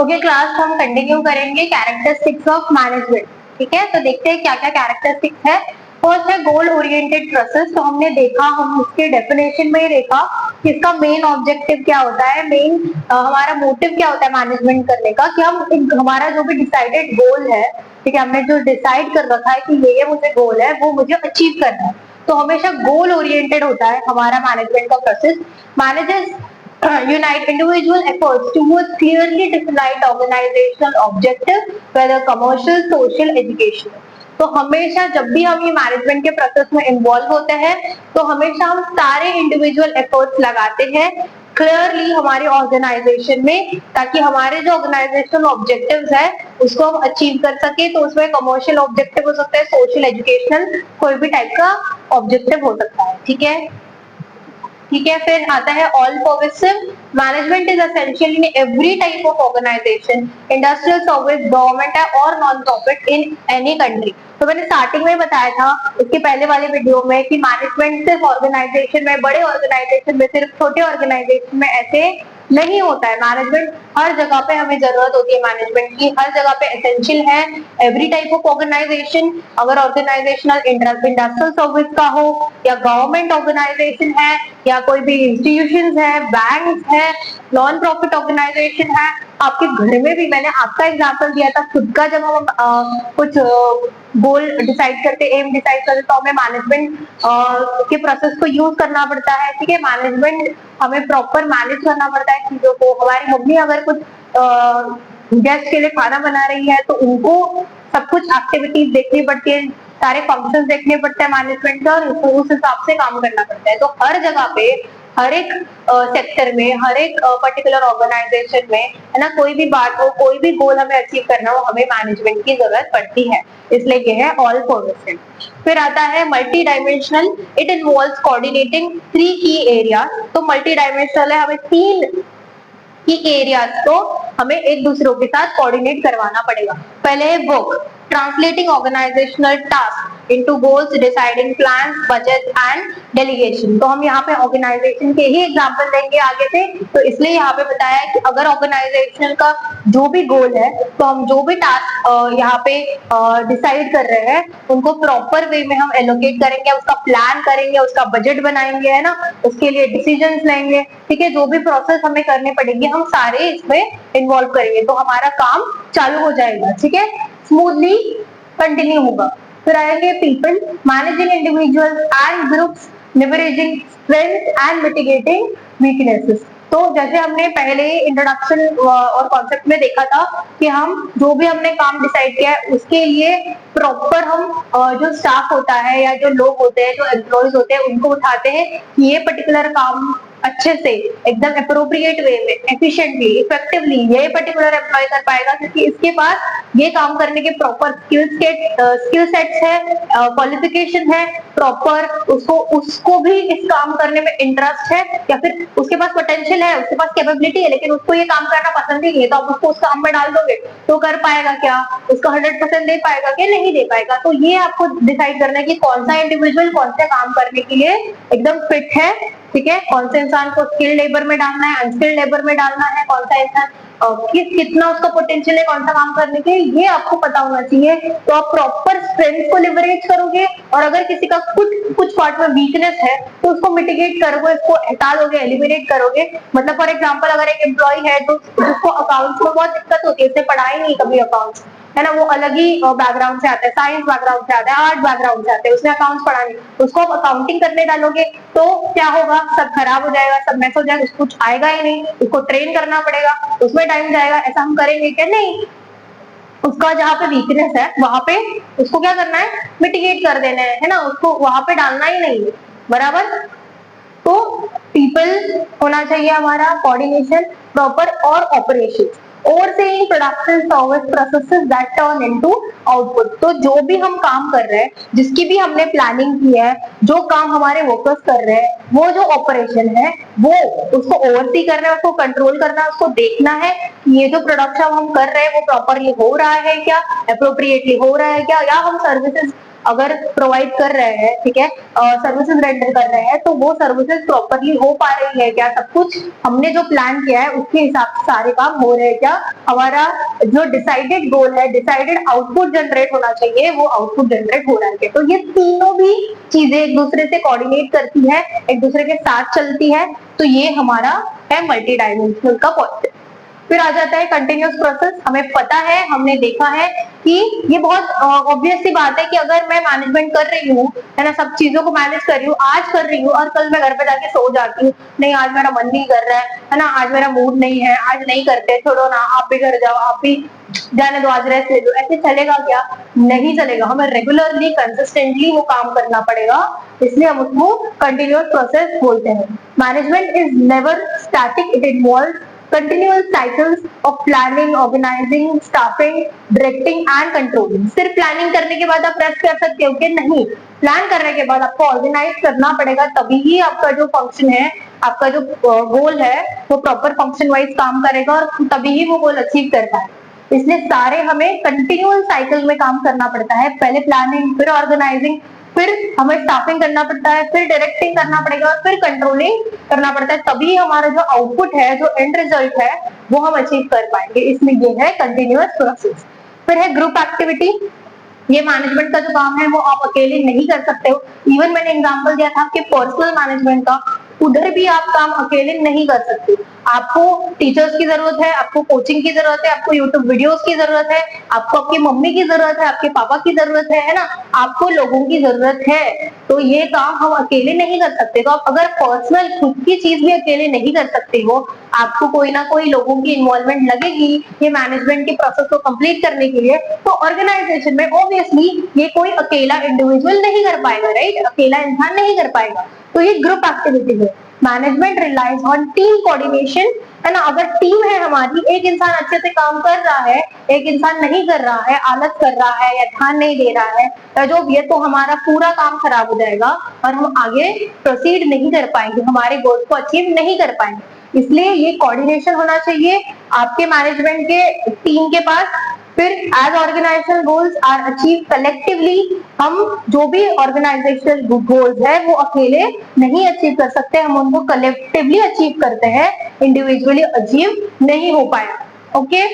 Okay class हम continue करेंगे characteristics of management. ठीक है, तो देखते हैं क्या क्या कैरेक्टरिस्टिक्स है। फर्स्ट है गोल ओरिएंटेड प्रोसेस। तो हमने देखा, हम उसके डेफिनेशन में ही देखा कि इसका मेन ऑब्जेक्टिव क्या होता है, मेन हमारा मोटिव क्या होता है मैनेजमेंट करने का, कि हम हमारा जो भी डिसाइडेड गोल है, ठीक है, हमने जो डिसाइड कर रखा है कि ये मुझे गोल है, वो मुझे अचीव करना है। तो हमेशा गोल ओरिएंटेड होता है हमारा मैनेजमेंट का process. Managers unite individual efforts towards clearly defined organizational objective, whether commercial, social, educational। तो हमेशा जब भी हम ये मैनेजमेंट के प्रोसेस में इन्वॉल्व होते हैं, तो हमेशा हम सारे इंडिविजुअल एफर्ट्स लगाते हैं क्लियरली हमारे ऑर्गेनाइजेशन में, ताकि हमारे जो ऑर्गेनाइजेशनल ऑब्जेक्टिव्स है उसको हम अचीव कर सके। तो उसमें कमर्शियल ऑब्जेक्टिव हो सकता है, सोशल, एजुकेशनल, कोई भी टाइप का ऑब्जेक्टिव हो सकता है। ठीक है, ठीक है। फिर आता है all pervasive. Management is essential in every type of organization, industrial, service, government है और non profit in any country. तो मैंने स्टार्टिंग में बताया था इसके पहले वाले वीडियो में कि मैनेजमेंट सिर्फ ऑर्गेनाइजेशन में, बड़े ऑर्गेनाइजेशन में, सिर्फ छोटे ऑर्गेनाइजेशन में ऐसे नहीं होता है। मैनेजमेंट हर जगह पे हमें जरूरत होती है, मैनेजमेंट की हर जगह पे एसेंशियल है। एवरी टाइप ऑफ ऑर्गेनाइजेशन, अगर ऑर्गेनाइजेशनल इंडस्ट्रियल सर्विस का हो, या गवर्नमेंट ऑर्गेनाइजेशन है, या कोई भी इंस्टीट्यूशन है, बैंक है, नॉन प्रॉफिट ऑर्गेनाइजेशन है, आपके घर में भी, मैंने आपका एग्जाम्पल दिया था खुद का, जब हम कुछ गोल डिसाइड करते, एम डिसाइड करते, तो हमें मैनेजमेंट के प्रोसेस को यूज करना पड़ता है। ठीक है, मैनेजमेंट हमें प्रॉपर मैनेज करना पड़ता है चीजों को। हमारी मम्मी अगर कुछ गेस्ट के लिए खाना बना रही है, तो उनको सब कुछ एक्टिविटीज देखनी पड़ती है, सारे फंक्शंस देखने पड़ते हैं मैनेजमेंट का, और उस हिसाब से काम करना पड़ता है। तो हर जगह पे, हर एक सेक्टर में, हर एक पर्टिकुलर ऑर्गेनाइजेशन में, है ना, कोई भी बात हो, कोई भी गोल हमें अचीव करना हो, हमें मैनेजमेंट की जरूरत पड़ती है। इसलिए ये है ऑल परवेसिव। फिर आता है multi dimensional. It involves coordinating 3 की एरियाज। तो मल्टी डायमेंशनल है, हमें 3 की एरियाज को हमें एक दूसरों के साथ कोऑर्डिनेट करवाना पड़ेगा। पहले है work, translating organizational task into goals, deciding plans, budget and delegation. तो हम यहाँ पे ऑर्गेनाइजेशन के ही एग्जांपल देंगे आगे से, तो इसलिए यहाँ पे बताया है कि अगर ऑर्गेनाइजेशन का जो भी गोल है, तो हम जो भी टास्क यहाँ पे डिसाइड कर रहे हैं, उनको प्रॉपर वे में हम एलोकेट करेंगे, उसका प्लान करेंगे, उसका बजट बनाएंगे, है ना, उसके लिए डिसीजंस लेंगे। ठीक है, जो भी प्रोसेस हमें करने पड़ेगी, हम सारे इसमें इन्वॉल्व करेंगे, तो हमारा काम चालू हो जाएगा। ठीक है, स्मूथली कंटिन्यू होगा। फिर आएंगे people, managing individuals and groups, leveraging strength and mitigating weaknesses. तो जैसे हमने पहले इंट्रोडक्शन और कॉन्सेप्ट में देखा था कि हम जो भी हमने काम डिसाइड किया है, उसके लिए प्रॉपर हम जो स्टाफ होता है या जो लोग होते हैं, जो एम्प्लॉयज होते हैं, उनको उठाते हैं कि ये पर्टिकुलर काम अच्छे से, एकदम अप्रोप्रिएट वे में, एफिशिएंटली, इफेक्टिवली ये पर्टिकुलर एम्प्लॉय कर पाएगा, क्योंकि इसके पास ये काम करने के प्रॉपर स्किल सेट्स है, क्वालिफिकेशन है प्रॉपर, उसको भी इस काम करने में इंटरेस्ट है, या फिर उसके पास पोटेंशियल है, उसके पास कैपेबिलिटी है, लेकिन उसको ये काम करना पसंद ही नहीं है। तो आप उसको उस काम में डाल दोगे तो कर पाएगा क्या, उसका 100% दे पाएगा क्या, नहीं दे पाएगा। तो ये आपको डिसाइड करना है कि कौन सा इंडिविजुअल कौन से काम करने के लिए एकदम फिट है। ठीक है, कौन से इंसान को स्किल्ड लेबर में डालना है, अनस्किल्ड लेबर में डालना है, कौन सा इंसान कितना उसका पोटेंशियल है कौन सा काम करने के, ये आपको पता होना चाहिए। तो आप प्रॉपर स्ट्रेंथ को लिवरेज करोगे, और अगर किसी का कुछ पार्ट में वीकनेस है, तो उसको मिटिगेट करोगे, इसको हटा दोगे, एलिमिनेट करोगे। मतलब फॉर एग्जांपल, अगर एक एम्प्लॉय है तो जिसको अकाउंट्स में बहुत दिक्कत होती है, इसने पढ़ाई नहीं कभी अकाउंट्स, है ना, वो अलग ही बैकग्राउंड से आता है, साइंस बैकग्राउंड से आता है, आर्ट बैकग्राउंड से आता है, उसने अकाउंट्स पढ़ा नहीं, उसको आप अकाउंटिंग करने डालोगे तो क्या होगा, सब खराब हो जाएगा, सब मैस हो जाएगा, कुछ आएगा ही नहीं, उसको ट्रेन करना पड़ेगा, उसमें टाइम जाएगा। ऐसा हम करेंगे क्या, नहीं। उसका जहाँ पे वीकनेस है वहां पे उसको क्या करना है, मिटिगेट कर देना है ना, उसको वहां पे डालना ही नहीं है, बराबर। तो पीपल होना चाहिए हमारा, कोऑर्डिनेशन प्रॉपर, और operation, overseeing production service processes that turn into output. तो जो भी हम काम कर रहे हैं, जिसकी भी हमने प्लानिंग की है, जो काम हमारे वर्कर्स कर रहे हैं, वो जो ऑपरेशन है, वो उसको ओवरसी करना है, उसको कंट्रोल करना है, उसको देखना है कि ये जो प्रोडक्शन हम कर रहे हैं वो प्रॉपरली हो रहा है क्या, अप्रोप्रिएटली हो रहा है क्या, या हम सर्विसेज अगर प्रोवाइड कर रहे हैं, ठीक है, सर्विसेज रेंडर कर रहे हैं, तो वो सर्विसेज प्रॉपरली हो पा रही है क्या, सब कुछ हमने जो प्लान किया है उसके हिसाब से सारे काम हो रहे हैं क्या, हमारा जो डिसाइडेड गोल है, डिसाइडेड आउटपुट जनरेट होना चाहिए, वो आउटपुट जनरेट हो रहा है क्या। तो ये तीनों भी चीजें एक दूसरे से कोऑर्डिनेट करती है, एक दूसरे के साथ चलती है, तो ये हमारा है मल्टी डायमेंशनल का पॉइंट। फिर आ जाता है कंटिन्यूअस प्रोसेस। हमें पता है, हमने देखा है कि ये बहुत ऑब्वियस सी बात है कि अगर मैं मैनेजमेंट कर रही हूँ, है ना, सब चीजों को मैनेज कर रही हूँ, आज कर रही हूँ और कल मैं घर पे जाके सो जाती हूँ, नहीं आज मेरा मन नहीं कर रहा है ना, आज मेरा मूड नहीं है, आज नहीं करते, छोड़ो ना, आप भी घर जाओ, आप भी जाने दो, आज रेस्ट ले लो, ऐसे चलेगा क्या? नहीं चलेगा। हमें रेगुलरली कंसिस्टेंटली वो काम करना पड़ेगा, इसलिए हम उसको कंटिन्यूअस प्रोसेस बोलते हैं। Management is never static, it involves continuous cycles of planning, organizing, staffing, directing and controlling। सिर्फ प्लानिंग करने के बाद आप रेस्ट कर सकते हो क्या? नहीं, प्लान करने के बाद आपको ऑर्गेनाइज करना पड़ेगा, तभी ही आपका जो फंक्शन है, आपका जो गोल है, वो प्रॉपर फंक्शन वाइज काम करेगा और तभी ही वो गोल अचीव कर पाए। इसलिए सारे हमें कंटिन्यूअस साइकिल में काम करना पड़ता है, पहले प्लानिंग, फिर ऑर्गेनाइजिंग, फिर हमें स्टाफिंग करना पड़ता है, फिर डायरेक्टिंग करना पड़ेगा और फिर कंट्रोलिंग करना पड़ता है, तभी हमारा जो आउटपुट है, जो एंड रिजल्ट है, वो हम अचीव कर पाएंगे। इसमें ये है कंटिन्यूअस प्रोसेस। फिर है ग्रुप एक्टिविटी। ये मैनेजमेंट का जो काम है वो आप अकेले नहीं कर सकते हो। इवन मैंने एग्जांपल दिया था कि पर्सनल मैनेजमेंट का, उधर भी आप काम अकेले नहीं कर सकते। आपको टीचर्स की जरूरत है, आपको कोचिंग की जरूरत है, आपको यूट्यूब वीडियोस की जरूरत है, आपको आपकी मम्मी की जरूरत है, आपके पापा की जरूरत है ना, आपको लोगों की जरूरत है। तो ये काम हम अकेले नहीं कर सकते। तो आप अगर पर्सनल खुद की चीज भी अकेले नहीं कर सकते हो, आपको कोई ना कोई लोगों की इन्वॉल्वमेंट लगेगी ये मैनेजमेंट के प्रोसेस को कंप्लीट करने के लिए, तो ऑर्गेनाइजेशन में ऑब्वियसली ये कोई अकेला इंडिविजुअल नहीं कर पाएगा, राइट, अकेला इंसान नहीं कर पाएगा। तो ये ग्रुप एक्टिविटी है। Management relies on team coordination, है ना। अगर टीम है हमारी, एक इंसान अच्छे से काम कर रहा है, एक इंसान नहीं कर रहा है, आलस कर रहा है या ध्यान नहीं दे रहा है, जो भी है, तो हमारा पूरा काम खराब हो जाएगा और हम आगे प्रोसीड नहीं कर पाएंगे, हमारे गोल को अचीव नहीं कर पाएंगे। इसलिए ये कोऑर्डिनेशन होना चाहिए आपके मैनेजमेंट के टीम के पास। फिर as organizational goals are achieve collectively, हम जो भी ऑर्गेनाइजेशनल गोल्स है वो अकेले नहीं अचीव कर सकते, हम उनको कलेक्टिवली अचीव करते हैं, इंडिविजुअली अचीव नहीं हो पाया। ओके,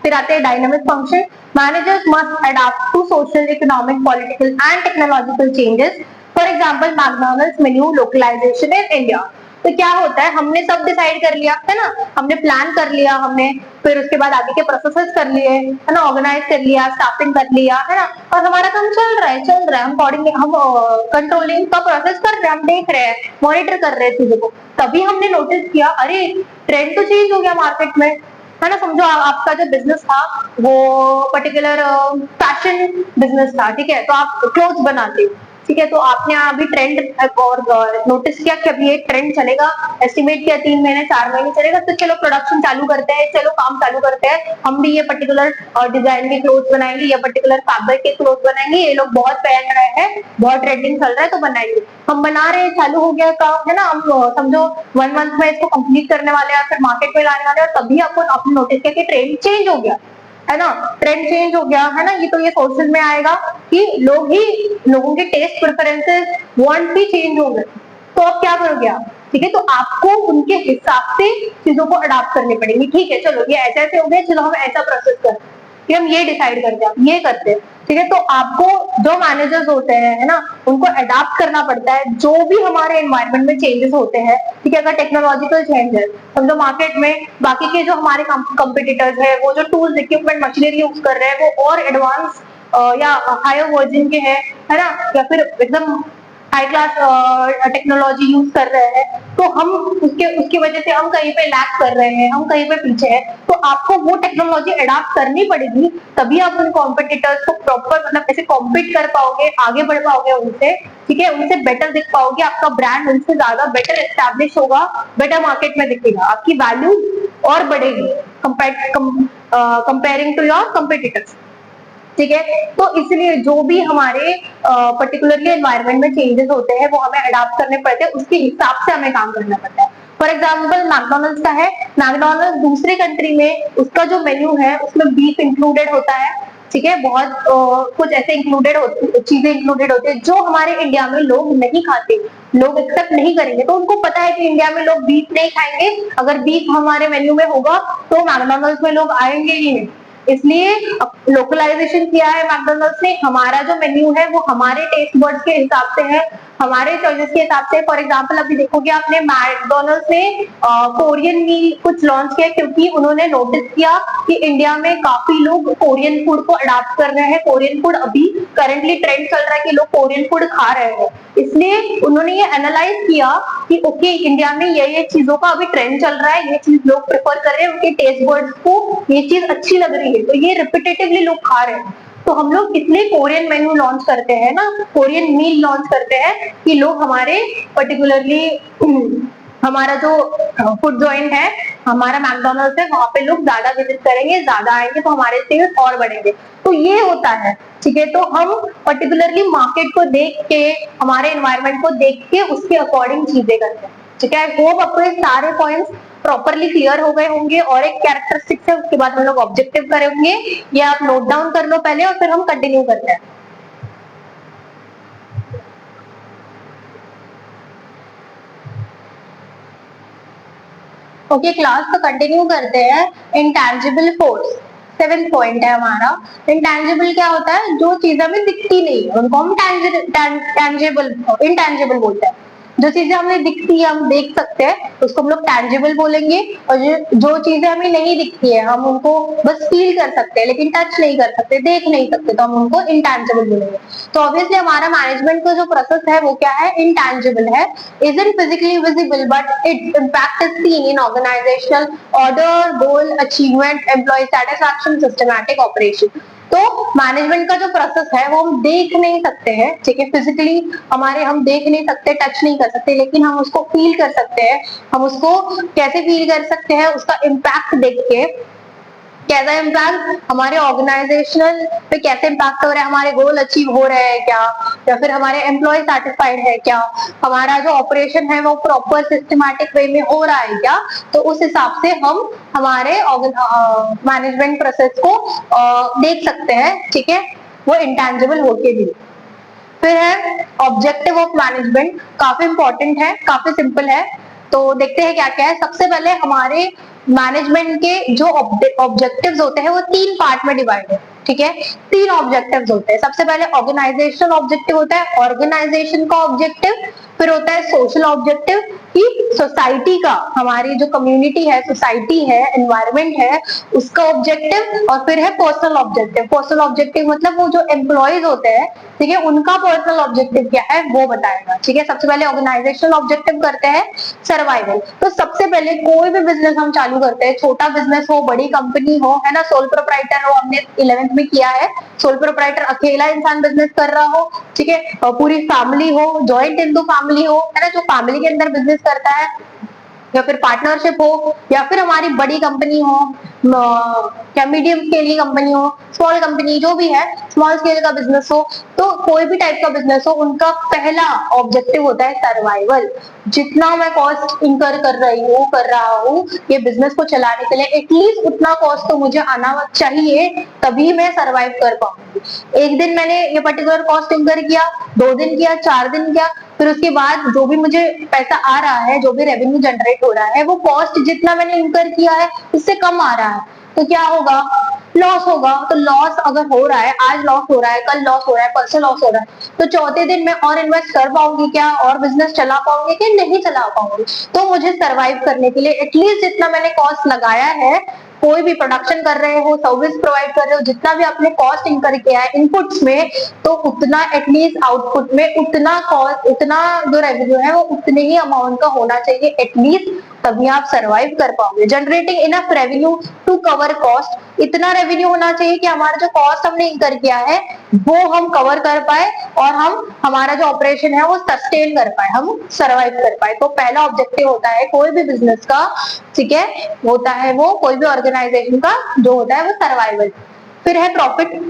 फिर आते हैं dynamic function. Managers must adopt to social, economic, political and technological changes. For example McDonald's menu localization in India. तो क्या होता है, हमने सब डिसाइड कर लिया है ना, हमने प्लान कर लिया, हमने फिर उसके बाद आगे के प्रोसेसेस कर लिए, है ना, ऑर्गेनाइज कर लिया, स्टाफिंग कर लिया, है ना, और हमारा काम चल रहा है, हम कोऑर्डिनेट, हम कंट्रोलिंग का प्रोसेस कर रहे हैं, हम देख रहे हैं, मॉनिटर कर रहे हैं चीजों को। तभी हमने नोटिस किया, अरे ट्रेंड तो चेंज हो गया मार्केट में, है ना। समझो आपका जो बिजनेस था वो पर्टिकुलर फैशन बिजनेस था, ठीक है, तो आप क्लोथ्स बनाते हो, ठीक है, तो आपने अभी ट्रेंड और नोटिस किया कि अभी ये ट्रेंड चलेगा, एस्टिमेट किया 3 महीने 4 महीने चलेगा, तो चलो प्रोडक्शन चालू करते हैं, चलो काम चालू करते हैं, हम भी ये पर्टिकुलर डिजाइन के क्लोथ बनाएंगे, ये पर्टिकुलर फैब्रिक के क्लोथ बनाएंगे, ये लोग बहुत पहन रहे हैं, बहुत ट्रेंडिंग चल रहा है, तो बनाएंगे। हम बना रहे हैं, चालू हो गया काम, है ना, हम समझो 1 मंथ में इसको कंप्लीट करने वाले हैं, फिर मार्केट में लाने वाले हैं, और तभी आपने नोटिस किया कि ट्रेंड चेंज हो गया, है ना, ट्रेंड चेंज हो गया, है ना। ये तो ये सोशल में आएगा कि लोगों के टेस्ट प्रेफरेंसेस वांट भी चेंज हो गए, तो अब क्या करोगे आप, ठीक है, तो आपको उनके हिसाब से चीजों को अडॉप्ट करनी पड़ेगी। ठीक है, चलो ये ऐसे ऐसे हो गया, चलो हम ऐसा प्रोसेस करते हैं, कि हम ये डिसाइड करते हैं, ये करते हैं, ठीक है। तो आपको जो मैनेजर्स होते हैं, है ना, उनको अडॉप्ट करना पड़ता है जो भी हमारे एनवायरनमेंट में चेंजेस होते हैं, ठीक है। अगर टेक्नोलॉजिकल चेंज है, समझो मार्केट में बाकी के जो हमारे कंपिटिटर्स है, वो जो टूल्स, इक्विपमेंट, मशीनरी यूज कर रहे हैं, वो और एडवांस या हायर वर्जन के हैं, है ना, या फिर एकदम हाई क्लास टेक्नोलॉजी यूज कर रहे हैं, तो हम उसकी वजह से हम कहीं पे लैग कर रहे हैं, हम कहीं पे पीछे हैं, तो आपको वो टेक्नोलॉजी अडॉप्ट करनी पड़ेगी, तभी आप उन कॉम्पिटिटर्स को प्रॉपर, मतलब ऐसे कॉम्पीट कर पाओगे, आगे बढ़ पाओगे उनसे, ठीक है, उनसे बेटर दिख पाओगे, आपका ब्रांड उनसे ज्यादा बेटर एस्टैब्लिश होगा, बेटर मार्केट में दिखेगा, आपकी वैल्यू और बढ़ेगी कंपेयरिंग टू योर कॉम्पिटिटर्स, ठीक है। तो इसलिए जो भी हमारे पर्टिकुलरली एनवायरनमेंट में चेंजेस होते हैं वो हमें अडॉप्ट करने पड़ते हैं, उसके हिसाब से हमें काम करना पड़ता है। फॉर एग्जाम्पल मैकडॉनल्ड्स का है, मैकडॉनल्ड्स दूसरे कंट्री में उसका जो मेन्यू है उसमें बीफ इंक्लूडेड होता है, ठीक है, बहुत कुछ ऐसे चीजें इंक्लूडेड होती है जो हमारे इंडिया में लोग नहीं खाते, लोग एक्सेप्ट नहीं करेंगे। तो उनको पता है कि इंडिया में लोग बीफ नहीं खाएंगे, अगर बीफ हमारे मेन्यू में होगा तो मैकडॉनल्ड्स में लोग आएंगे ही नहीं। इसलिए लोकलाइजेशन किया है मैकडॉनल्ड्स ने। हमारा जो मेन्यू है वो हमारे टेस्ट बर्ड्स के हिसाब से है, हमारे चॉइसेस के हिसाब से। फॉर एग्जांपल अभी देखोगे आपने मैकडॉनल्ड्स ने कोरियन मील कुछ लॉन्च किया, क्योंकि उन्होंने नोटिस किया कि इंडिया में काफी लोग कोरियन फूड को अडॉप्ट कर रहे हैं। कोरियन फूड अभी करंटली ट्रेंड चल रहा है कि लोग कोरियन फूड खा रहे हैं, इसलिए उन्होंने ये एनालाइज किया कि ओके इंडिया में ये चीजों का अभी ट्रेंड चल रहा है, ये चीज लोग प्रेफर कर रहे हैं, उनके टेस्ट बर्ड्स को ये चीज अच्छी लग रही है, तो ये रिपीटेटिवली लोग खा रहे हैं। तो हम लोग इसलिए कोरियन मेन्यू लॉन्च करते हैं ना, कोरियन मील लॉन्च करते हैं कि लोग हमारे पर्टिकुलरली हमारा जो फूड जॉइंट है, हमारा मैकडॉनल्ड्स है, वहां पे लोग ज्यादा विजिट करेंगे, ज्यादा आएंगे, तो हमारे सेल्स और बढ़ेंगे। तो ये होता है, ठीक है। तो हम पर्टिकुलरली मार्केट को देख के, हमारे एनवायरमेंट को देख के उसके अकॉर्डिंग चीजें करते हैं, ठीक है। आई होप आपको ये सारे पॉइंट्स प्रॉपरली क्लियर हो गए होंगे। और एक कैरेक्टरिस्टिक्स है, उसके बाद हम लोग ऑब्जेक्टिव करेंगे, ये आप नोट डाउन कर लो पहले और फिर हम कंटिन्यू करते हैं। ओके क्लास, तो कंटिन्यू करते हैं। इंटैंजिबल फोर्स 7th पॉइंट है हमारा। इंटैंजिबल क्या होता है? जो चीज हमें दिखती नहीं है उनको हम इंटैंजिबल बोलते हैं। जो चीजें हमें दिखती है, हम देख सकते हैं, उसको हम लोग टैंजिबल बोलेंगे। और जो चीजें हमें नहीं दिखती है, हम उनको बस फील कर सकते हैं लेकिन टच नहीं कर सकते, देख नहीं सकते, तो हम उनको इंटैंजिबल बोलेंगे। तो ऑब्वियसली हमारा मैनेजमेंट का जो प्रोसेस है वो क्या है? इंटैंजिबल है। isn't physically visible but its impact is seen in organizational order, goal achievement, employee satisfaction, systematic operation। तो मैनेजमेंट का जो प्रोसेस है वो हम देख नहीं सकते हैं, ठीक है। फिजिकली हम देख नहीं सकते, टच नहीं कर सकते, लेकिन हम उसको फील कर सकते हैं। हम उसको कैसे फील कर सकते हैं? उसका इम्पैक्ट देख के। कैसा इम्पैक्ट? हमारे ऑर्गेनाइजेशनल पे कैसे इम्पैक्ट हो रहा है, हमारे गोल अचीव हो रहे हैं क्या, या फिर हमारे एम्प्लॉय सेटिस्फाइड है क्या, हमारा जो ऑपरेशन है वो प्रॉपर सिस्टमैटिक वे में हो रहा है क्या। तो उस हिसाब से हम हमारे मैनेजमेंट प्रोसेस को देख सकते हैं, ठीक है, वो इंटैंजिबल होके भी। फिर है ऑब्जेक्टिव ऑफ मैनेजमेंट, काफी इंपॉर्टेंट है, काफी सिंपल है। तो देखते हैं क्या क्या है। सबसे पहले हमारे मैनेजमेंट के जो ऑब्जेक्टिव्स होते हैं वो 3 पार्ट में डिवाइड है, ठीक है। 3 ऑब्जेक्टिव्स होते हैं। सबसे पहले ऑर्गेनाइजेशनल ऑब्जेक्टिव होता है, ऑर्गेनाइजेशन का ऑब्जेक्टिव। फिर होता है सोशल ऑब्जेक्टिव कि सोसाइटी का, हमारी जो कम्युनिटी है, सोसाइटी है, एनवायरमेंट है, उसका ऑब्जेक्टिव। और फिर है पर्सनल ऑब्जेक्टिव। पर्सनल ऑब्जेक्टिव मतलब वो जो एम्प्लॉयज होते हैं, ठीक है, उनका पर्सनल ऑब्जेक्टिव क्या है वो बताएगा, ठीक है। सबसे पहले ऑर्गेनाइजेशनल ऑब्जेक्टिव करते हैं, सर्वाइवल। तो सबसे पहले कोई भी बिजनेस हम चालू करते हैं, छोटा बिजनेस हो, बड़ी कंपनी हो, है ना, सोल प्रोप्राइटर हो, हमने 11th में किया है, सोल प्रोप्राइटर अकेला इंसान बिजनेस कर रहा हो, ठीक है, और पूरी फैमिली हो, जॉइंट इंटू फैमिली हो, है ना, जो फैमिली के अंदर बिजनेस करता है, या फिर पार्टनरशिप हो, या फिर हमारी बड़ी कंपनी हो, क्या मीडियम स्केल की कंपनी हो, स्मॉल कंपनी, जो भी है, स्मॉल स्केल का बिजनेस हो, तो कोई भी टाइप का बिजनेस हो, उनका पहला ऑब्जेक्टिव होता है सर्वाइवल। जितना मैं कॉस्ट इंकर कर रहा हूँ ये बिजनेस को चलाने के लिए, एटलीस्ट उतना कॉस्ट तो मुझे आना चाहिए, तभी मैं सर्वाइव कर पाऊंगी। एक दिन मैंने ये पर्टिकुलर कॉस्ट इंकर किया, 2 दिन किया, 4 दिन किया, फिर उसके बाद जो भी मुझे पैसा आ रहा है, जो भी रेवेन्यू जनरेट हो रहा है, वो कॉस्ट जितना मैंने इंकर किया है उससे कम आ रहा है, तो क्या होगा? लॉस होगा। तो लॉस अगर हो रहा है, आज लॉस हो रहा है, कल लॉस हो रहा है, परसों लॉस हो रहा है, तो चौथे दिन मैं और इन्वेस्ट कर पाऊंगी क्या, और बिजनेस चला पाऊंगी कि नहीं चला पाऊंगी? तो मुझे सरवाइव करने के लिए एटलीस्ट जितना मैंने कॉस्ट लगाया है, कोई भी प्रोडक्शन कर रहे हो, सर्विस प्रोवाइड कर रहे हो, जितना भी आपने कॉस्ट इंकर किया है इनपुट्स में, तो उतना एटलीस्ट आउटपुट में उतना कॉस्ट, उतना जो रेवेन्यू है वो उतने ही अमाउंट का होना चाहिए एटलीस्ट, तभी आप सरवाइव कर पाओगे। Generating enough revenue to cover cost, इतना रेवेन्यू होना चाहिए कि हमारा जो कॉस्ट हमने इंकर किया है वो हम कवर कर पाए, और हम हमारा जो ऑपरेशन है वो सस्टेन कर पाए, हम सरवाइव कर पाए। तो पहला ऑब्जेक्टिव होता है कोई भी बिजनेस का, ठीक है, होता है वो कोई भी ऑर्गेनाइजेशन का जो होता है वो सर्वाइवल। फिर है प्रॉफिट।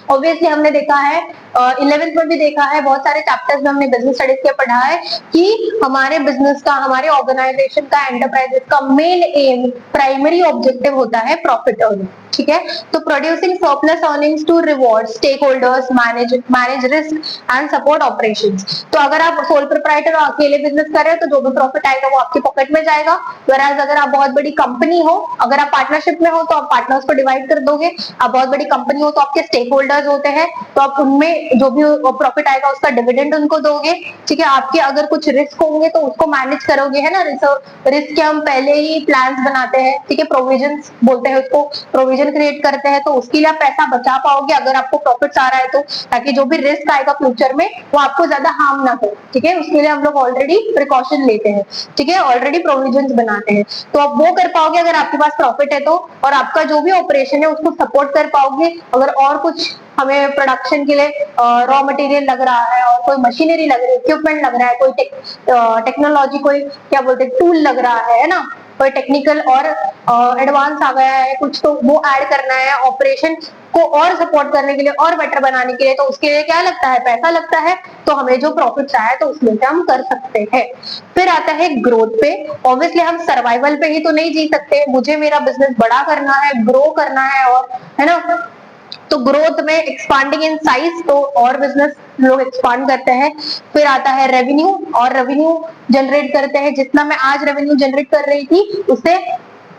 ऑब्वियसली हमने देखा है 11th में भी देखा है, बहुत सारे चैप्टर्स में हमने बिजनेस स्टडीज के पढ़ा है कि हमारे बिजनेस का, हमारे ऑर्गेनाइजेशन का, एंटरप्राइजेस का मेन एम, प्राइमरी ऑब्जेक्टिव होता है प्रॉफिट अर्निंग, ठीक है। तो producing surplus earnings to reward stakeholders, manage risk and support operations. तो अगर आप सोल प्रोप्राइटर और अकेले बिजनेस कर रहे हो तो जो भी प्रॉफिट आएगा वो आपके पॉकेट में जाएगा। whereas अगर आप बहुत बड़ी कंपनी हो, अगर आप पार्टनरशिप में हो तो आप पार्टनर्स को डिवाइड कर दोगे। आप बहुत बड़ी कंपनी हो तो आपके स्टेक होल्डर्स होते हैं, तो आप उनमें जो भी प्रॉफिट आएगा उसका डिविडेंड उनको दोगे, ठीक है। आपके अगर कुछ रिस्क होंगे तो उसको मैनेज करोगे, है ना। रिस्क के हम पहले ही प्लान्स बनाते हैं, ठीक है, प्रोविजन बोलते हैं उसको, प्रोविजन क्रिएट करते हैं, तो उसके लिए आप पैसा बचा पाओगे अगर आपको प्रॉफिट आ रहा है तो, ताकि जो भी रिस्क आएगा फ्यूचर में वो आपको ज्यादा हार्म ना करे, ठीक है। उसके लिए हम लोग ऑलरेडी प्रिकॉशन लेते हैं, ठीक है, ऑलरेडी प्रोविजन बनाते हैं। तो आप वो कर पाओगे अगर आपके पास प्रॉफिट है तो, और आपका जो भी ऑपरेशन है उसको सपोर्ट कर पाओगे। अगर और कुछ हमें प्रोडक्शन के लिए रॉ मटेरियल लग रहा है और कोई मशीनरी लग रही है, इक्विपमेंट लग रहा है, कोई टेक्नोलॉजी, कोई क्या बोलते हैं टूल लग रहा है ना, कोई टेक्निकल और एडवांस आ गया है कुछ, तो वो ऐड करना है ऑपरेशन को और सपोर्ट करने के लिए और बेटर बनाने के लिए, तो उसके लिए क्या लगता है, पैसा लगता है। तो हमें जो प्रॉफिट आया तो उसमें से हम कर सकते हैं। फिर आता है ग्रोथ पे। ऑब्वियसली हम सर्वाइवल पे ही तो नहीं जी सकते, मुझे मेरा बिजनेस बड़ा करना है, ग्रो करना है, और है ना। तो ग्रोथ में एक्सपांडिंग इन साइज, तो और बिजनेस लोग एक्सपांड करते हैं। फिर आता है रेवेन्यू, और रेवेन्यू जनरेट करते हैं। जितना मैं आज रेवेन्यू जनरेट कर रही थी उससे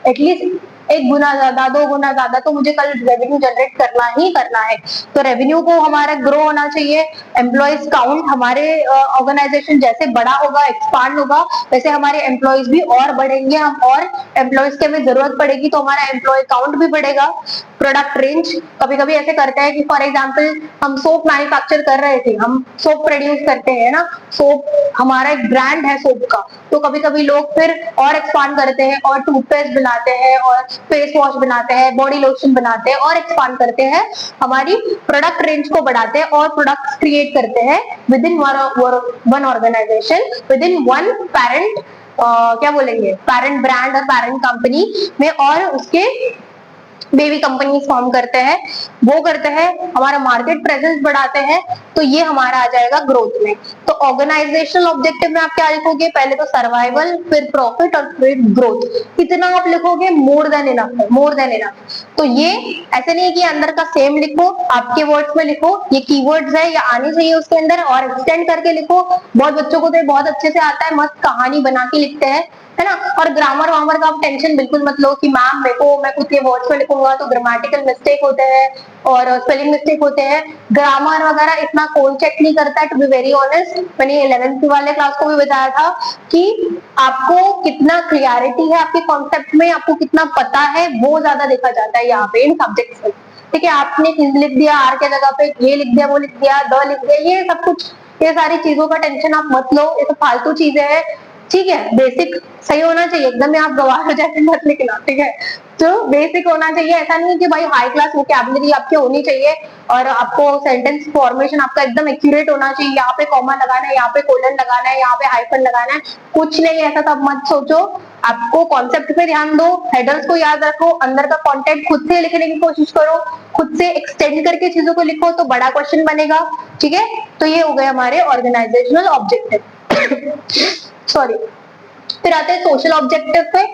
एटलीस्ट 1 गुना ज्यादा, 2 गुना ज्यादा तो मुझे कल रेवेन्यू जनरेट करना ही करना है। तो रेवेन्यू को हमारा ग्रो होना चाहिए। एम्प्लॉयज काउंट, हमारे ऑर्गेनाइजेशन जैसे बड़ा होगा, एक्सपांड होगा, वैसे हमारे एम्प्लॉयज भी और बढ़ेंगे, हम और एम्प्लॉयज की हमें जरूरत पड़ेगी तो हमारा एम्प्लॉय काउंट भी बढ़ेगा। प्रोडक्ट रेंज, कभी कभी ऐसे करते हैं कि फॉर एग्जाम्पल हम सोप मैन्युफैक्चर कर रहे थे, हम सोप प्रोड्यूस करते हैं ना, सोप हमारा एक ब्रांड है सोप का, तो कभी कभी लोग फिर और एक्सपांड करते हैं और टूथपेस्ट बनाते हैं और फेस वॉश बनाते हैं, बॉडी लोशन बनाते हैं और एक्सपांड करते हैं, हमारी प्रोडक्ट रेंज को बढ़ाते हैं और प्रोडक्ट्स क्रिएट करते हैं within one organization, within one parent क्या बोलेंगे, पेरेंट ब्रांड और पेरेंट कंपनी में, और उसके बेबी कंपनीज फॉर्म करते हैं, वो करते हैं, हमारा मार्केट प्रेजेंस बढ़ाते हैं। तो ये हमारा आ जाएगा ग्रोथ में। तो ऑर्गेनाइजेशनल ऑब्जेक्टिव में आप क्या लिखोगे, पहले तो सर्वाइवल, फिर प्रॉफिट और फिर ग्रोथ। कितना आप लिखोगे, मोर देन इनफ है, मोर देन इनफ। तो ये ऐसे नहीं है कि अंदर का सेम लिखो, आपके वर्ड्स में लिखो, ये कीवर्ड्स है, ये आने चाहिए उसके अंदर, और एक्सटेंड करके लिखो। बहुत बच्चों को तो बहुत अच्छे से आता है, मस्त कहानी बना के लिखते हैं, है ना। और ग्रामर वामर का आप टेंशन बिल्कुल मत लो कि मैम मेरे को, मैं खुद के वर्ड्स में लिखूंगा तो ग्रामेटिकल मिस्टेक होते हैं और स्पेलिंग मिस्टेक होते हैं। ग्रामर वगैरह इतना कोई चेक नहीं करता है, टू बी वेरी ऑनेस्ट। मैंने 11th वाले क्लास को भी बताया था कि आपको कितना क्लियरिटी है आपके कॉन्सेप्ट में, आपको कितना पता है, वो ज्यादा देखा जाता है यहाँ पे इन सब्जेक्ट्स में, ठीक है। आपने लिख दिया, आर के जगह पे ये लिख दिया, वो लिख दिया, द लिख दिया, ये सब कुछ, ये सारी चीजों का टेंशन आप मत लो, ये सब फालतू चीजें हैं, ठीक है। बेसिक सही होना चाहिए, एकदम आप गवार हो जाते मत लिखना, ठीक है। तो बेसिक होना चाहिए, ऐसा नहीं है कि भाई हाई क्लास वोकैबुलरी आपकी होनी चाहिए और आपको सेंटेंस फॉर्मेशन आपका एकदम एक्यूरेट होना चाहिए, यहाँ पे कॉमा लगाना है, यहाँ पे कोलन लगाना है, यहाँ पे हाइफन लगाना है, कुछ नहीं, ऐसा सब मत सोचो। आपको कॉन्सेप्ट पे ध्यान दो, हेडर्स को याद रखो, अंदर का कंटेंट खुद से लिखने की कोशिश करो, खुद से एक्सटेंड करके चीजों को लिखो तो बड़ा क्वेश्चन बनेगा, ठीक है। तो ये हो गए हमारे ऑर्गेनाइजेशनल ऑब्जेक्टिव सॉरी। फिर आते हैं सोशल ऑब्जेक्टिव पे।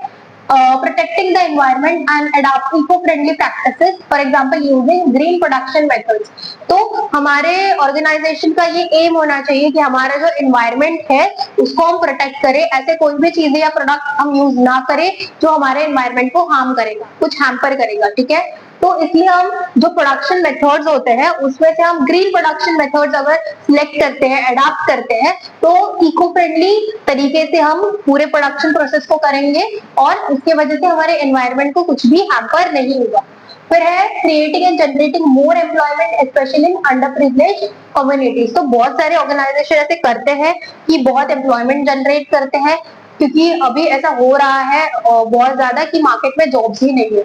Protecting the environment and adopt eco friendly practices, for example using green production methods. तो हमारे ऑर्गेनाइजेशन का ये एम होना चाहिए कि हमारा जो एनवायरनमेंट है उसको हम प्रोटेक्ट करें, ऐसे कोई भी चीजें या प्रोडक्ट हम यूज ना करें जो हमारे एनवायरनमेंट को हार्म करेगा, कुछ हैम्पर करेगा, ठीक है। तो इसलिए हम जो प्रोडक्शन मेथड्स होते हैं उसमें से हम ग्रीन प्रोडक्शन मेथड्स अगर सिलेक्ट करते हैं, अडॉप्ट करते हैं, तो इको फ्रेंडली तरीके से हम पूरे प्रोडक्शन प्रोसेस को करेंगे और उसके वजह से हमारे एनवायरनमेंट को कुछ भी हैम्पर नहीं होगा। फिर है creating and generating more employment specially in under privileged communities. तो बहुत सारे ऑर्गेनाइजेशन ऐसे करते हैं कि बहुत एम्प्लॉयमेंट जनरेट करते हैं क्योंकि अभी ऐसा हो रहा है बहुत ज्यादा कि मार्केट में जॉब्स ही नहीं है।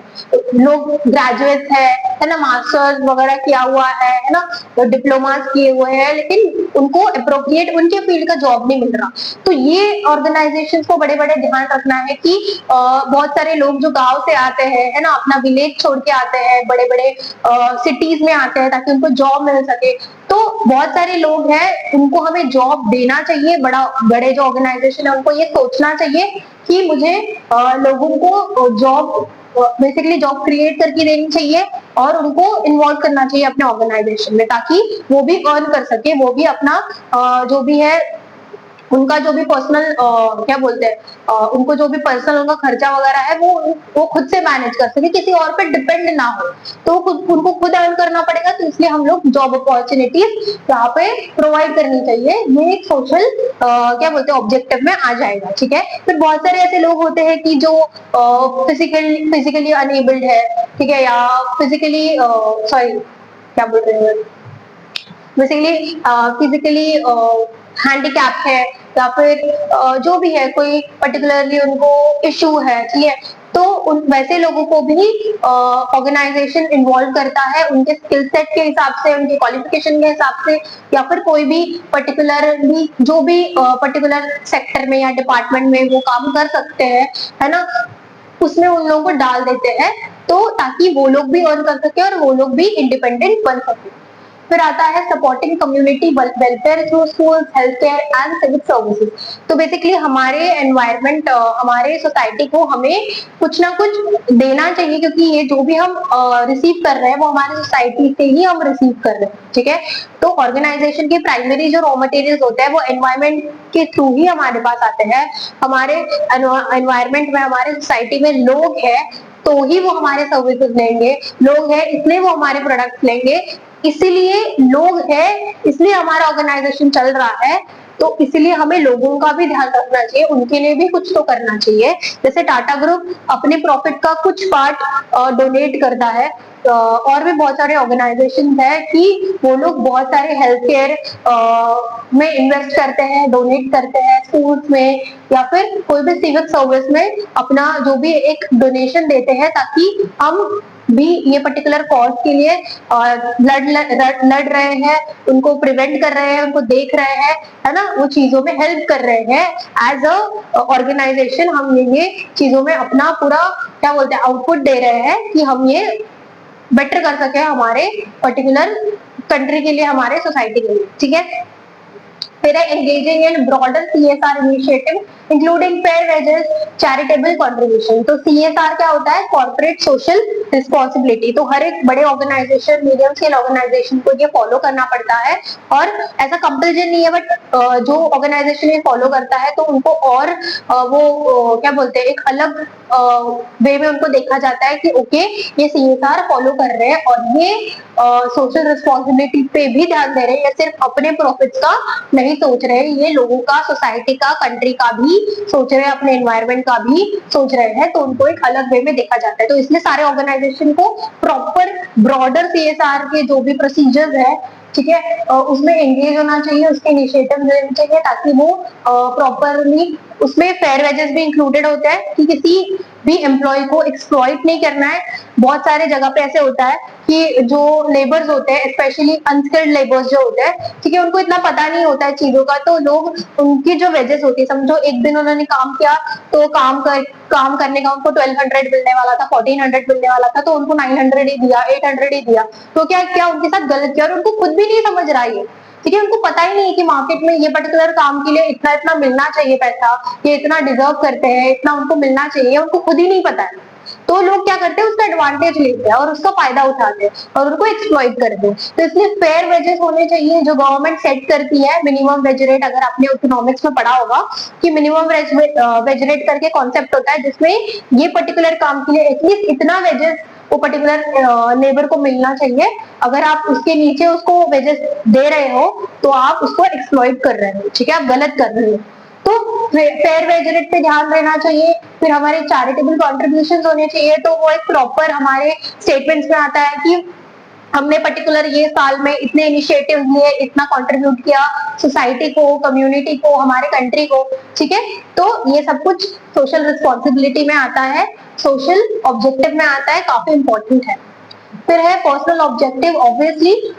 लोग ग्रेजुएट्स है ना, मास्टर्स वगैरह किया हुआ है ना, तो डिप्लोमास किए हुए हैं, लेकिन उनको अप्रोप्रिएट उनके फील्ड का जॉब नहीं मिल रहा। तो ये ऑर्गेनाइजेशंस को बड़े बड़े ध्यान रखना है कि बहुत सारे लोग जो गांव से आते हैं है ना, अपना विलेज छोड़ के आते हैं, बड़े बड़े सिटीज में आते हैं ताकि उनको जॉब मिल सके। तो बहुत सारे लोग हैं, उनको हमें जॉब देना चाहिए। बड़े जो ऑर्गेनाइजेशन है उनको ये सोचना चाहिए कि मुझे लोगों को जॉब, बेसिकली जॉब क्रिएट करके देनी चाहिए और उनको इन्वॉल्व करना चाहिए अपने ऑर्गेनाइजेशन में, ताकि वो भी अर्न कर सके, वो भी अपना जो भी है उनका जो भी पर्सनल क्या बोलते हैं, उनको जो भी पर्सनल उनका खर्चा वगैरह है वो खुद से मैनेज कर सके, किसी और पे डिपेंड ना हो। तो उनको खुद अर्न करना पड़ेगा, तो इसलिए हम लोग जॉब अपॉर्चुनिटीज यहाँ पे प्रोवाइड करनी चाहिए। ये एक सोशल क्या बोलते हैं ऑब्जेक्टिव में आ जाएगा। ठीक है, फिर बहुत सारे ऐसे लोग होते हैं कि जो फिजिकली अनेबल्ड है, ठीक है, या फिजिकली सॉरी क्या बोल रहे हैं, बेसिकली फिजिकली हैंडीकैप है, या फिर जो भी है कोई पर्टिकुलरली उनको इश्यू है, ठीक है, तो उन वैसे लोगों को भी ऑर्गेनाइजेशन इन्वॉल्व करता है उनके स्किल सेट के हिसाब से, उनके क्वालिफिकेशन के हिसाब से, या फिर कोई भी पर्टिकुलरली जो भी पर्टिकुलर सेक्टर में या डिपार्टमेंट में वो काम कर सकते हैं, है ना, उसमें उन लोगों को डाल देते हैं, तो ताकि वो लोग भी अर्न कर सके और वो लोग भी इंडिपेंडेंट बन सके। फिर आता है supporting community welfare through schools, health care and civic services. तो बेसिकली हमारे एनवायरनमेंट, हमारे सोसाइटी को हमें कुछ ना कुछ देना चाहिए, क्योंकि ये जो भी हम रिसीव कर रहे हैं वो हमारे सोसाइटी से ही हम रिसीव कर रहे हैं। ठीक है, तो ऑर्गेनाइजेशन के प्राइमरी जो रॉ मटेरियल्स होते हैं वो एनवायरमेंट के थ्रू ही हमारे पास आते हैं। हमारे एनवायरमेंट में, हमारे सोसाइटी में लोग हैं तो ही वो हमारे सर्विसेज लेंगे, लोग हैं इसलिए वो हमारे प्रोडक्ट लेंगे, इसीलिए लोग हैं इसलिए हमारा ऑर्गेनाइजेशन चल रहा है। तो इसलिए हमें लोगों का भी ध्यान रखना चाहिए, उनके लिए भी कुछ तो करना चाहिए। जैसे टाटा ग्रुप अपने प्रॉफिट का कुछ पार्ट डोनेट करता है, और भी बहुत सारे ऑर्गेनाइजेशन है कि वो लोग बहुत सारे हेल्थ केयर में इन्वेस्ट करते हैं, डोनेट करते हैं स्कूल्स में, या फिर कोई भी सिविक सर्विस में अपना जो भी एक डोनेशन देते हैं, ताकि हम भी ये पर्टिकुलर कॉज के लिए लड़ रहे हैं, उनको प्रिवेंट कर रहे हैं, उनको देख रहे हैं, है ना, वो चीजों में हेल्प कर रहे हैं। एज अ ऑर्गेनाइजेशन हम ये चीजों में अपना पूरा क्या बोलते हैं आउटपुट दे रहे हैं कि हम ये बेटर कर सके हमारे पर्टिकुलर कंट्री के लिए, हमारे सोसाइटी के लिए। ठीक है, फिर है engaging in broader CSR initiative including fair wages, charitable contribution. तो CSR क्या होता है, कॉर्पोरेट सोशल रिस्पॉन्सिबिलिटी। तो हर एक बड़े ऑर्गेनाइजेशन, मीडियम स्केल ऑर्गेनाइजेशन को ये फॉलो करना पड़ता है, और ऐसा कंपल्जन नहीं है, बट जो ऑर्गेनाइजेशन ये फॉलो करता है तो उनको और वो क्या बोलते हैं एक अलग वे में उनको देखा जाता है कि ओके ये CSR फॉलो कर रहे हैं और ये सोशल रिस्पॉन्सिबिलिटी पे भी ध्यान दे रहे हैं, या सिर्फ अपने प्रॉफिट्स का नहीं सोच रहे हैं, ये लोगों का, सोसाइटी का, कंट्री का भी सोच रहे हैं, अपने एनवायरनमेंट का भी सोच रहे हैं, तो उनको एक अलग वे में देखा जाता है। तो इसलिए सारे ऑर्गेनाइजेशन को प्रॉपर ब्रॉडर CSR के जो भी प्रोसीजर्स है, ठीक है, उसमें एंगेज होना चाहिए, उसके इनिशिएटिव लेने चाहिए, ताकि वो प्रॉपरली उसमें फेयर वेजेस भी इंक्लूडेड होते हैं कि किसी भी एम्प्लॉय को एक्सप्लॉइट नहीं करना है। बहुत सारे जगह पे ऐसे होता है कि जो लेबर्स होते हैं, स्पेशली अनस्किल्ड लेबर्स जो होते हैं, ठीक है, उनको इतना पता नहीं होता है चीजों का, तो लोग उनकी जो वेजेस होती है, समझो एक दिन उन्होंने काम किया तो काम करने का उनको 1200 मिलने वाला था, 1400 मिलने वाला था, तो उनको 900 ही दिया, 800 ही दिया। तो क्या उनके साथ गलत किया, और उनको खुद भी नहीं समझ रहा है, ठीक है, उनको पता ही नहीं है कि मार्केट में ये पर्टिकुलर काम के लिए इतना इतना मिलना चाहिए पैसा, ये इतना डिजर्व करते हैं, इतना उनको मिलना चाहिए, उनको खुद ही नहीं पता है। तो लोग क्या करते हैं, उसका एडवांटेज लेते हैं और उसका फायदा उठाते हैं और उनको एक्सप्लॉइट करते हैं। तो इसलिए फेयर वेजेस होने चाहिए जो गवर्नमेंट सेट करती है। मिनिमम वेज रेट, अगर आपने इकोनॉमिक्स में पढ़ा होगा कि मिनिमम वेज रेट करके कॉन्सेप्ट होता है, जिसमें ये पर्टिकुलर काम के लिए एटलीस्ट इतना वेजेस वो पर्टिकुलर लेबर को मिलना चाहिए। अगर आप उसके नीचे उसको वेजेस दे रहे हो तो आप उसको एक्सप्लॉइट कर रहे हो, ठीक है, आप गलत कर रहे हो। तो फेयर वेज रेट पे ध्यान देना चाहिए। फिर हमारे चैरिटेबल कॉन्ट्रीब्यूशन होने चाहिए, तो वो एक प्रॉपर हमारे स्टेटमेंट्स में आता है कि हमने पर्टिकुलर ये साल में इतने इनिशिएटिव लिए, इतना कंट्रीब्यूट किया सोसाइटी को, कम्युनिटी को, हमारे कंट्री को, ठीक है। तो ये सब कुछ सोशल रिस्पॉन्सिबिलिटी में आता है, सोशल ऑब्जेक्टिव में आता है, काफी इंपॉर्टेंट है। फिर है पर्सनल ऑब्जेक्टिव। ऑब्वियसली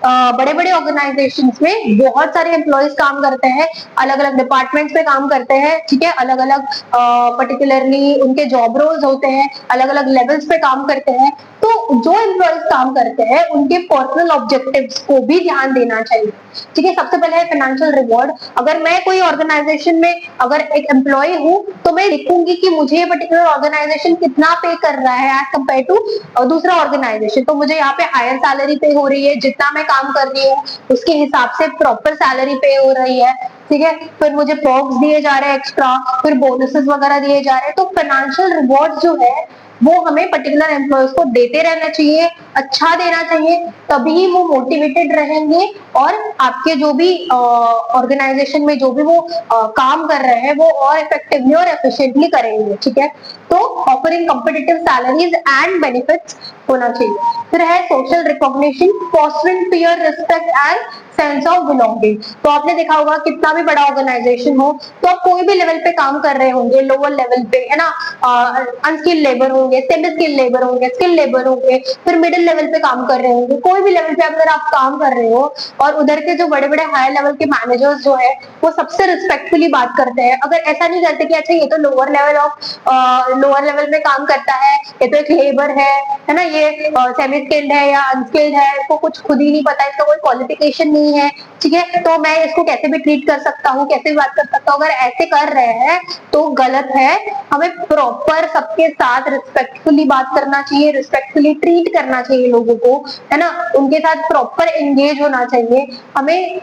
बड़े बड़े ऑर्गेनाइजेशंस में बहुत सारे एम्प्लॉयज काम करते हैं, अलग अलग डिपार्टमेंट्स में काम करते हैं, ठीक है, अलग अलग पर्टिकुलरली उनके जॉब रोल्स होते हैं, अलग अलग लेवल्स पे काम करते हैं। तो जो एम्प्लॉयज काम करते हैं उनके पर्सनल ऑब्जेक्टिव्स को भी ध्यान देना चाहिए, ठीक है। सबसे पहले है फाइनेंशियल रिवॉर्ड। अगर मैं कोई ऑर्गेनाइजेशन में अगर एक एम्प्लॉय हूँ तो मैं देखूंगी कि मुझे ये पर्टिकुलर ऑर्गेनाइजेशन कितना पे कर रहा है एज कम्पेयर टू दूसरा ऑर्गेनाइजेशन। तो मुझे यहाँ पे हायर सैलरी पे हो रही है, जितना मैं काम कर रही हूँ उसके हिसाब से प्रॉपर सैलरी पे हो रही है, ठीक है। फिर मुझे पर्क्स दिए जा रहे हैं एक्स्ट्रा, फिर बोनसेस वगैरह दिए जा रहे हैं। तो फाइनेंशियल रिवॉर्ड जो है वो हमें पर्टिकुलर एम्प्लॉयज को देते रहना चाहिए, अच्छा देना चाहिए, तभी वो मोटिवेटेड रहेंगे और आपके जो भी ऑर्गेनाइजेशन में जो भी वो काम कर रहे हैं वो और इफेक्टिवली और एफिशिएंटली करेंगे, ठीक है। तो offering competitive salaries and benefits होना चाहिए। फिर है social recognition, fostering peer respect and sense of belonging. तो आपने देखा होगा कितना भी बड़ा ऑर्गेनाइजेशन हो तो आप कोई भी लेवल पे काम कर रहे होंगे, लोअर लेवल पे है ना, अनस्किल्ड लेबर होंगे, सेमी स्किल्ड लेबर होंगे, स्किल्ड लेबर होंगे, फिर मिडिल लेवल पे काम कर रहे होंगे। कोई भी लेवल पे अगर आप काम कर रहे हो और उधर के जो बड़े बड़े हायर लेवल के मैनेजर्स जो है वो सबसे रिस्पेक्टफुली बात करते हैं। अगर ऐसा नहीं करते कि अच्छा ये तो लोअर लेवल में काम करता है, ये तो एक लेबर है ना, ये सेमी स्किल्ड है या अनस्किल्ड है, इसको कुछ खुद ही नहीं पता, इसका कोई क्वालिफिकेशन नहीं है, ठीक है, तो मैं इसको कैसे भी ट्रीट कर सकता हूँ, कैसे भी बात कर सकता हूँ, अगर ऐसे कर रहे हैं तो गलत है। हमें प्रॉपर सबके साथ रिस्पेक्टफुली बात करना चाहिए, रिस्पेक्टफुली ट्रीट करना चाहिए लोगों को, है ना, उनके साथ प्रॉपर एंगेज होना चाहिए। हमें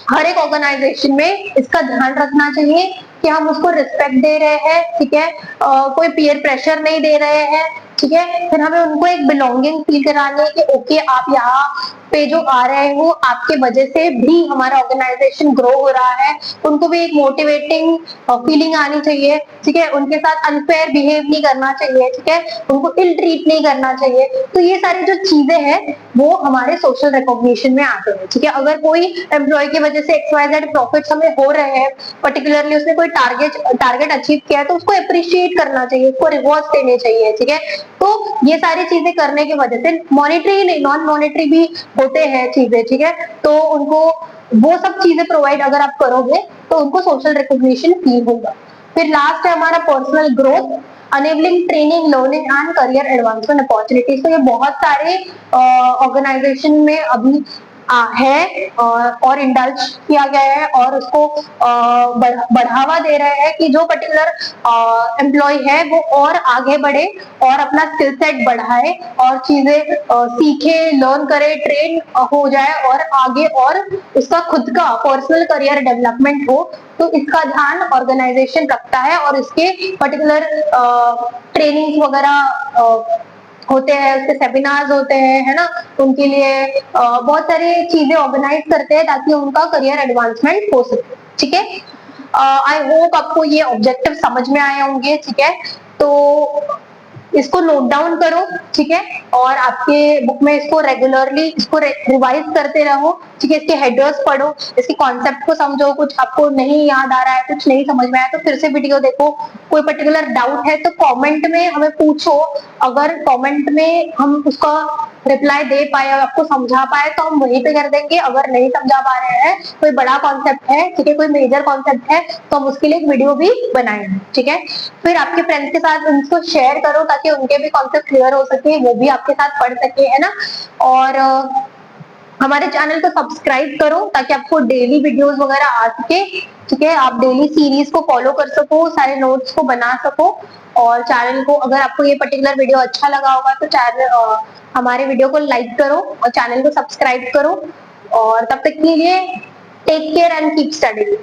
हर एक ऑर्गेनाइजेशन में इसका ध्यान रखना चाहिए कि हम उसको रिस्पेक्ट दे रहे हैं, ठीक है, कोई पीयर प्रेशर नहीं दे रहे हैं, ठीक है। फिर हमें उनको एक बिलोंगिंग फील करानी है कि ओके आप यहाँ पे जो आ रहे हो आपके वजह से भी हमारा ऑर्गेनाइजेशन ग्रो हो रहा है। उनको भी एक मोटिवेटिंग फीलिंग आनी चाहिए, ठीक है, उनके साथ अनफेयर बिहेव नहीं करना चाहिए, ठीक है, उनको इल ट्रीट नहीं करना चाहिए। तो ये सारी जो चीजें हैं वो हमारे सोशल रिकॉग्निशन में आते हैं, ठीक है। अगर कोई एम्प्लॉय की वजह से XYZ प्रॉफिट्स हमें हो रहे हैं, पर्टिकुलरली उसने कोई टारगेट अचीव किया है तो उसको अप्रिशिएट करना चाहिए, उसको रिवॉर्ड्स देने चाहिए, ठीक है। तो ये सारी चीजें करने की वजह से मॉनेटरी नहीं नॉन मॉनेटरी भी होते हैं चीजें, ठीक है, तो उनको वो सब चीजें प्रोवाइड अगर आप करोगे तो उनको सोशल रिकॉग्निशन फील होगा। फिर लास्ट है हमारा personal growth, enabling training learning and career advancement opportunities. तो ये बहुत सारे ऑर्गेनाइजेशन में अभी है और इंडल्ज किया गया है और उसको बढ़ावा दे रहे हैं कि जो पर्टिकुलर एम्प्लॉय है वो और आगे बढ़े और अपना स्किल सेट बढ़ाए और चीजें सीखे, लर्न करे, ट्रेन हो जाए और आगे और उसका खुद का पर्सनल करियर डेवलपमेंट हो। तो इसका ध्यान ऑर्गेनाइजेशन रखता है और इसके पर्टिकुलर ट्रेनिंग वगैरह होते हैं, उसके सेमिनार्स होते हैं, है ना, उनके लिए बहुत सारी चीजें ऑर्गेनाइज करते हैं ताकि उनका करियर एडवांसमेंट हो सके, ठीक है। आई होप आपको ये ऑब्जेक्टिव समझ में आए होंगे, ठीक है। तो इसको नोट डाउन करो, ठीक है, और आपके बुक में इसको रेगुलरली इसको रिवाइज करते रहो, ठीक है। इसके हेडर्स पढ़ो, इसके कॉन्सेप्ट को समझो, कुछ आपको नहीं याद आ रहा है, कुछ नहीं समझ में आया तो फिर से वीडियो देखो, कोई पर्टिकुलर डाउट है तो कमेंट में हमें पूछो। अगर कमेंट में हम उसका रिप्लाई दे पाए और आपको समझा पाए तो हम वहीं पे कर देंगे। अगर नहीं समझा पा रहे हैं, कोई बड़ा कॉन्सेप्ट है, ठीक है, कोई मेजर कॉन्सेप्ट है तो हम उसके लिए एक वीडियो भी बनाएंगे, ठीक है। फिर आपके फ्रेंड्स के साथ उसको शेयर करो ताकि उनके भी कॉन्सेप्ट क्लियर हो सके, वो भी आपके साथ पढ़ सके, है ना। और हमारे चैनल को सब्सक्राइब करो ताकि आपको डेली वीडियोस वगैरह आ सके, ठीक है, आप डेली सीरीज को फॉलो कर सको, सारे नोट्स को बना सको। और चैनल को अगर आपको ये पर्टिकुलर वीडियो अच्छा लगा होगा तो चैनल हमारे वीडियो को लाइक करो और चैनल को सब्सक्राइब करो। और तब तक के लिए take care and keep studying.